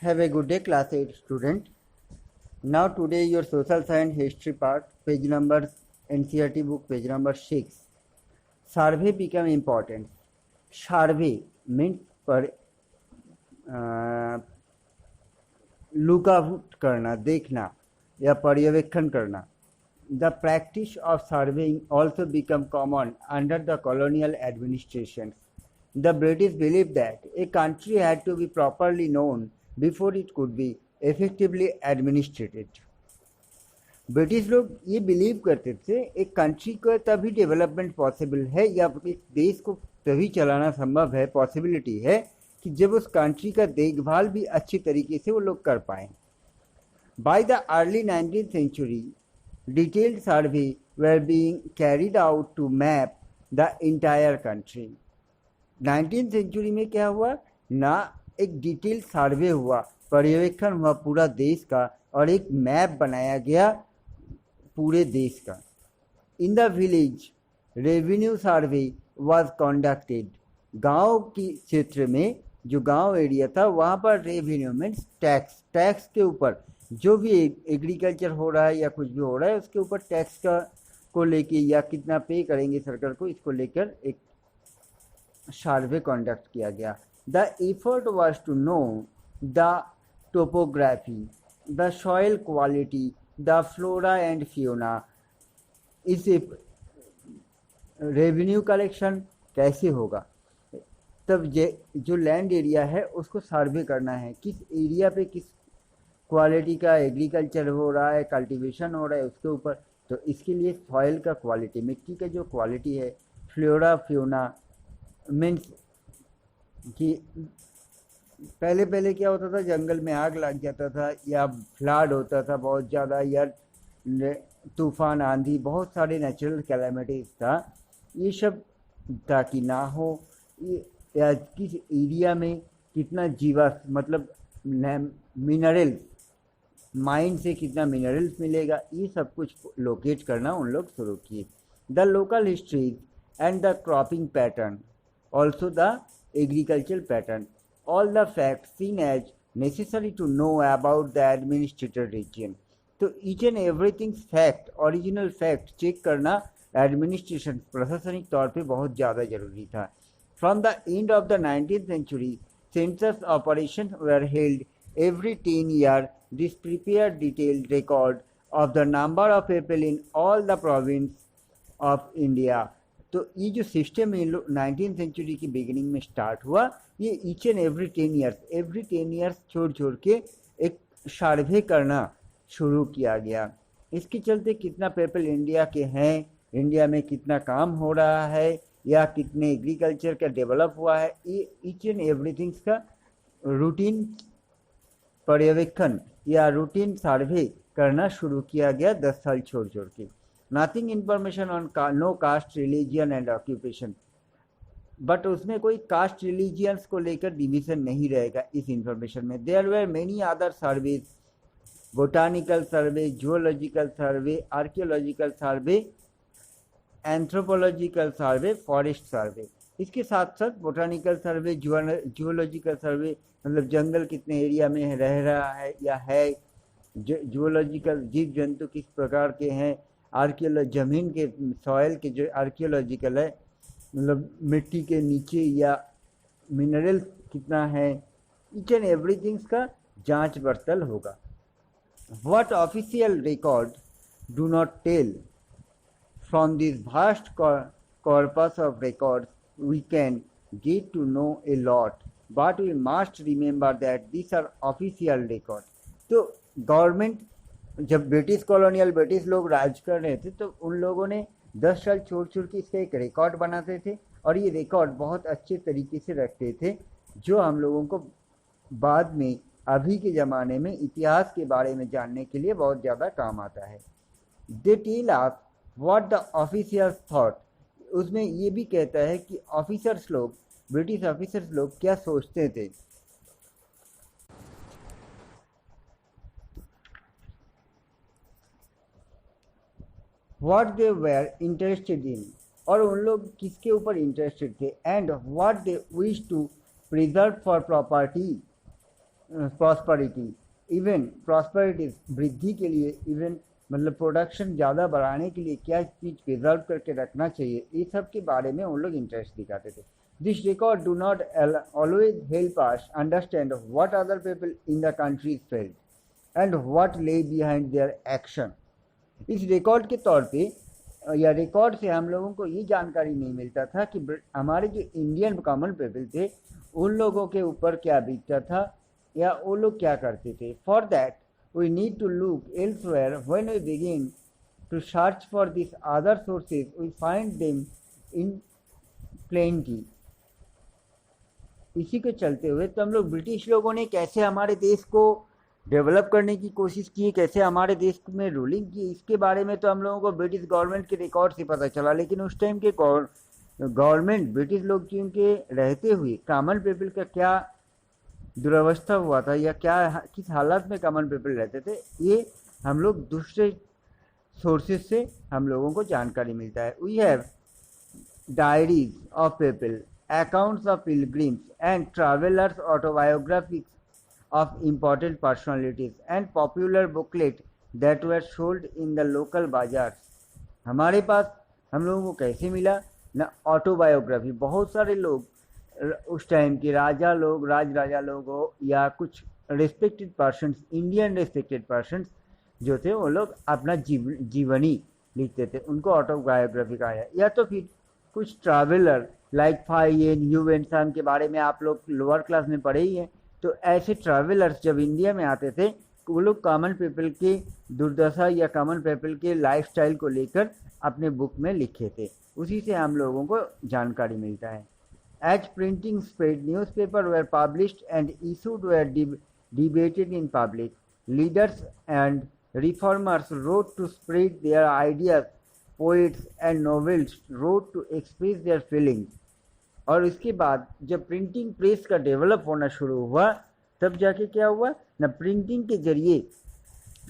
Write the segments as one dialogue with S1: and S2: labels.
S1: Have a good day, class 8 student. Now today your social science history part, page number NCERT book, page number 6. Survey become important. Survey means पर look out करना, देखना या पर्यवेक्षण करना. The practice of surveying also became common under the colonial administrations. The British believed that a country had to be properly known before it could be effectively administrated. British लोग ये believe करते थे एक कंट्री को तभी development possible है या एक देश को तभी चलाना संभव है, पॉसिबिलिटी है कि जब उस कंट्री का देखभाल भी अच्छी तरीके से वो लोग कर पाएं. By the early 19th century, detailed survey were being carried out to map the entire country. 19th century में क्या हुआ ना, एक डिटेल सर्वे हुआ, पर्यवेक्षण हुआ पूरा देश का और एक मैप बनाया गया पूरे देश का. In the village revenue survey was conducted. गांव की क्षेत्र में जो गांव एरिया था वहां पर रेवेन्यू मीन्स टैक्स के ऊपर जो भी एग्रीकल्चर हो रहा है या कुछ भी हो रहा है उसके ऊपर टैक्स का को लेके या कितना पे करेंगे सरकार को, इसको लेकर एक सर्वे कंडक्ट किया गया. The effort was to know the topography, the soil quality, the flora and fauna. इस रेवेन्यू कलेक्शन कैसे होगा, तब जो लैंड एरिया है उसको सर्वे करना है, किस एरिया पे किस क्वालिटी का एग्रीकल्चर हो रहा है, कल्टीवेशन हो रहा है उसके ऊपर. तो इसके लिए सॉइल का क्वालिटी, मिट्टी का जो क्वालिटी है, फ्लोरा फ्योना मीन्स कि पहले क्या होता था, जंगल में आग लग जाता था या फ्लड होता था बहुत ज़्यादा या तूफान आंधी, बहुत सारे नेचुरल कैलामिटीज था. ये सब ताकि ना हो, या किस एरिया में कितना जीवाश्म मतलब मिनरल्स, माइन से कितना मिनरल्स मिलेगा, ये सब कुछ लोकेट करना उन लोग शुरू किए. The local histories and the cropping pattern, also the agriculture pattern, all the facts seen as necessary to know about the administrated region. तो each and everything fact, original fact check करना administration प्रशासनिक तौर पे बहुत ज़्यादा जरूरी था. From the end of the 19th century, census operations were held every 10 years. This prepared detailed record of the number of people in all the province of India. तो ये जो सिस्टम है 19th सेंचुरी की beginning में start हुआ, ये each and every 10 years छोड़ के एक सर्वे करना शुरू किया गया. इसके चलते कितना पीपल इंडिया के हैं, इंडिया में कितना काम हो रहा है या कितने एग्रीकल्चर का डेवलप हुआ है, ये ईच एंड एवरीथिंग्स का रूटीन पर्यवेक्षण या रूटीन सर्वे करना शुरू किया गया 10 साल छोड़ के. Nothing information on no caste, religion and occupation. But उसमें कोई कास्ट रिलीजियंस को लेकर डिवीजन नहीं रहेगा इस इंफॉर्मेशन में. There were many other surveys, botanical survey, zoological survey, archaeological survey, anthropological survey, forest survey. इसके साथ साथ बोटानिकल सर्वे, जूलॉजिकल सर्वे मतलब जंगल कितने एरिया में रह रहा है या है, जूलॉजिकल जीव जंतु किस प्रकार के हैं, आर्कियोलॉजी जमीन के सॉइल के जो आर्कियोलॉजिकल है मतलब मिट्टी के नीचे या मिनरल कितना है, ईच एंड एवरीथिंग्स का जांच पड़ताल होगा. What official record do not tell. From this vast corpus of records we can get to know a lot, but we must remember that this are official record. तो government जब British लोग राज कर रहे थे तो उन लोगों ने 10 साल छोड़ के इसका एक रिकॉर्ड बनाते थे और ये रिकॉर्ड बहुत अच्छे तरीके से रखते थे जो हम लोगों को बाद में अभी के ज़माने में इतिहास के बारे में जानने के लिए बहुत ज़्यादा काम आता है. They tell us what the officers thought. उसमें ये भी कहता है कि ऑफिसर्स लोग, ब्रिटिश ऑफिसर्स लोग क्या सोचते थे. what they were interested in, और उन लोग किसके ऊपर इंटरेस्टेड थे, and what they wish to preserve for property. Prosperity, even prosperity वृद्धि के लिए, इवन मतलब प्रोडक्शन ज़्यादा बढ़ाने के लिए क्या चीज़ प्रिजर्व करके रखना चाहिए, ये सब के बारे में उन लोग इंटरेस्ट दिखाते थे. This record do not always help us understand what other people in the country felt and what ले बिहाइंड देयर एक्शन. इस रिकॉर्ड के तौर पे या रिकॉर्ड से हम लोगों को ये जानकारी नहीं मिलता था कि हमारे जो इंडियन कॉमन पीपल थे उन लोगों के ऊपर क्या बीतता था या वो लोग क्या करते थे. For that we need to look elsewhere. When we begin to search for this other sources we find them in plenty. इसी के चलते हुए तो हम लोग ब्रिटिश लोगों ने कैसे हमारे देश को डेवलप करने की कोशिश की, कैसे हमारे देश में रूलिंग की, इसके बारे में तो हम लोगों को ब्रिटिश गवर्नमेंट के रिकॉर्ड से पता चला. लेकिन उस टाइम के गवर्नमेंट ब्रिटिश लोग के रहते हुए कॉमन पीपल का क्या दुर्वस्था हुआ था या क्या किस हालत में कॉमन पीपल रहते थे, ये हम लोग दूसरे सोर्सेज से हम लोगों को जानकारी मिलता है. We have diaries of people, accounts of pilgrims and travelers, autobiographies of important personalities and popular booklet that were sold in the local bazaars. हमारे पास हम लोगों को कैसे मिला ना, ऑटोबायोग्राफी. बहुत सारे लोग उस टाइम के राजा लोग, राजा लोग हो या कुछ respected persons, Indian respected persons जो थे वो लोग अपना जीवनी लिखते थे, उनको ऑटोबायोग्राफी कहा है. या तो फिर कुछ ट्रैवलर लाइक फाइन ह्यूवेन सन के बारे में आप लोग लोअर क्लास में पढ़े ही हैं. तो ऐसे ट्रैवलर्स जब इंडिया में आते थे वो लोग कॉमन पीपल के दुर्दशा या कॉमन पीपल के लाइफस्टाइल को लेकर अपने बुक में लिखे थे. उसी से हम लोगों को जानकारी मिलता है. As printing spread newspaper were published and issues were debated in public. Leaders and reformers wrote to spread their ideas. Poets and novels wrote to express their feelings. और इसके बाद जब प्रिंटिंग प्रेस का डेवलप होना शुरू हुआ तब जाके क्या हुआ ना, प्रिंटिंग के जरिए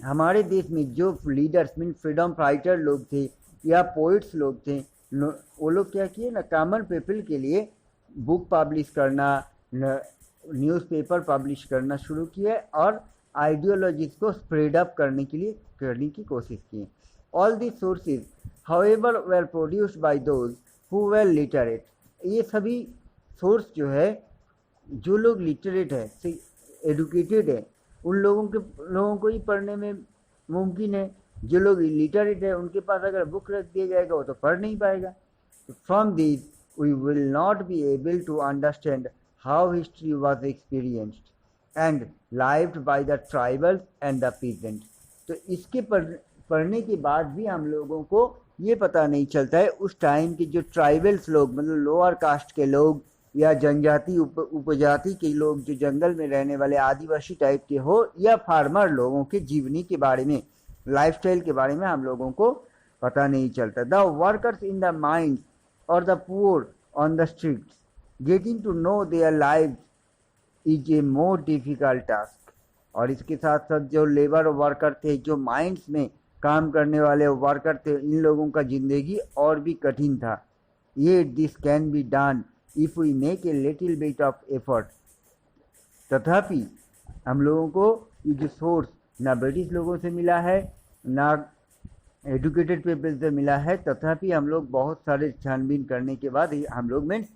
S1: हमारे देश में जो लीडर्स मीन फ्रीडम फाइटर लोग थे या पोइट्स लोग थे, वो लोग क्या किए ना, कॉमन पीपल के लिए बुक पब्लिश करना, न्यूज़पेपर पब्लिश करना शुरू किए और आइडियोलॉजीज को स्प्रेड अप करने की कोशिश की. All this sources however were produced by those who were literate. ये सभी सोर्स जो है, जो लोग लिटरेट है, एडुकेटेड है, उन लोगों को ही पढ़ने में मुमकिन है. जो लोग इलिटरेट है उनके पास अगर बुक रख दिया जाएगा वो तो पढ़ नहीं पाएगा. From this we will not be able to understand how history was experienced and lived by the tribals and the peasant. तो इसके पढ़ने के बाद भी हम लोगों को ये पता नहीं चलता है उस टाइम के जो ट्राइबल्स लोग, मतलब लोअर कास्ट के लोग या जनजाति उपजाति के लोग जो जंगल में रहने वाले आदिवासी टाइप के हो या फार्मर लोगों के जीवनी के बारे में, लाइफस्टाइल के बारे में हम लोगों को पता नहीं चलता. The workers in the mines और the poor on the streets getting to know their lives is a more difficult task. और इसके साथ साथ जो लेबर वर्कर थे, जो माइंस में काम करने वाले वर्कर थे, इन लोगों का जिंदगी और भी कठिन था. ये this can be done if we make a little bit of effort. तथापि हम लोगों को ये जो सोर्स ना ब्रिटिश लोगों से मिला है ना एडुकेटेड पीपल से मिला है, तथापि हम लोग बहुत सारे छानबीन करने के बाद हम लोग मीन्स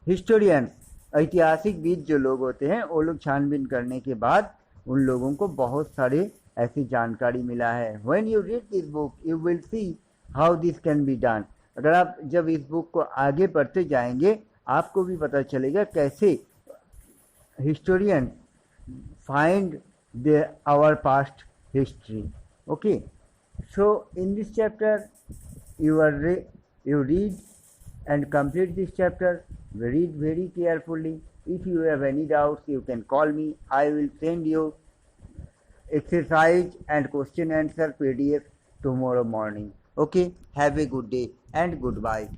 S1: हिस्टोरियन, ऐतिहासिकविद जो लोग होते हैं वो लोग छानबीन करने के बाद उन लोगों को बहुत सारे ऐसी जानकारी मिला है. When you read this book you will see how this can be done. अगर आप जब इस बुक को आगे पढ़ते जाएंगे आपको भी पता चलेगा कैसे historian find our past history. Okay, so in this chapter you read and complete this chapter. Read very carefully. If you have any doubts you can call me. I will send you exercise and question answer PDF tomorrow morning. Okay, have a good day and goodbye.